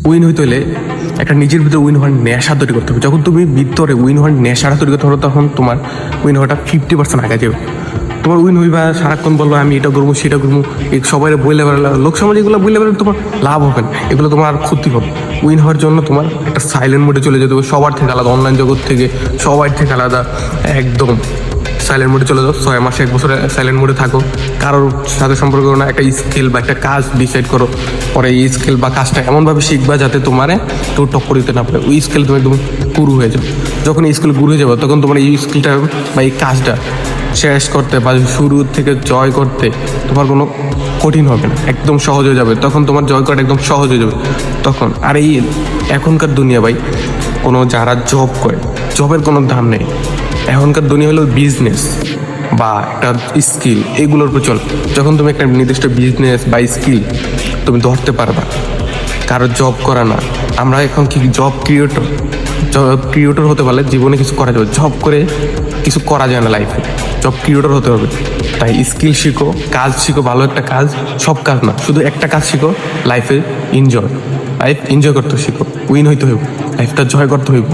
Win হইতে হলে একটা নিজের ভিতরে উইন হওয়ার নেশা তৈরি করতে হবে। যখন তুমি ভিতরে উইন হওয়ার নেশাটা তৈরি করতে হবে, তখন তোমার উইন হওয়াটা 50% আগে যাবে। তোমার উইন হইবা সারাক্ষণ বলবো আমি এটা করবো সেটা করবো, এই সবাই বইলে বেড়ালে লোক সমাজ এগুলো বইলে বেড়ালে তোমার লাভ হবে না, এগুলো তোমার ক্ষতি হবে। উইন হওয়ার জন্য তোমার একটা সাইলেন্ট মোডে চলে যেতে হবে, সবার থেকে আলাদা, অনলাইন জগৎ থেকে সবার থেকে আলাদা। একদম সাইলেন্ট মোডে চলে যাও, 6 মাসে 1 বছরে সাইলেন্ট মোডে থাকো, কারোর সাথে সম্পর্ক করো না। একটা স্কিল বা একটা কাজ ডিসাইড করো, পরে এই স্কিল বা কাজটা এমনভাবে শিখবা যাতে তোমারে কেউ টক্কর দিতে না পারে। ওই স্কিল তুমি একদম গুরু হয়ে যাবে। যখন এই স্কিল গুরু হয়ে যাবে, তখন তোমার এই স্কিলটা বা এই কাজটা শেষ করতে বা শুরু থেকে জয় করতে তোমার কোনো কঠিন হবে না, একদম সহজ হয়ে যাবে। তখন তোমার জয় করাটা একদম সহজ হয়ে যাবে তখন। আর এই এখনকার দুনিয়া ভাই, কোনো যারা জব করে, জবের কোনো দাম নেই। এখনকার দুনিয়া হলো বিজনেস বা একটা স্কিল, এগুলোর উপর চল। যখন তুমি একটা নির্দিষ্ট বিজনেস বা স্কিল তুমি ধরতে পারবা, কারো জব করা না। আমরা এখন কি জব ক্রিয়েটর হতে পারলে জীবনে কিছু করা যাবে। জব করে কিছু করা যায় না লাইফে, জব ক্রিয়েটর হতে হবে। তাই স্কিল শিখো, কাজ শিখো, ভালো একটা কাজ, সব কাজ না, শুধু একটা কাজ শিখো। লাইফ এনজয় করতে শিখো, উইন হইতে হইব, লাইফটা জয় করতে হইব।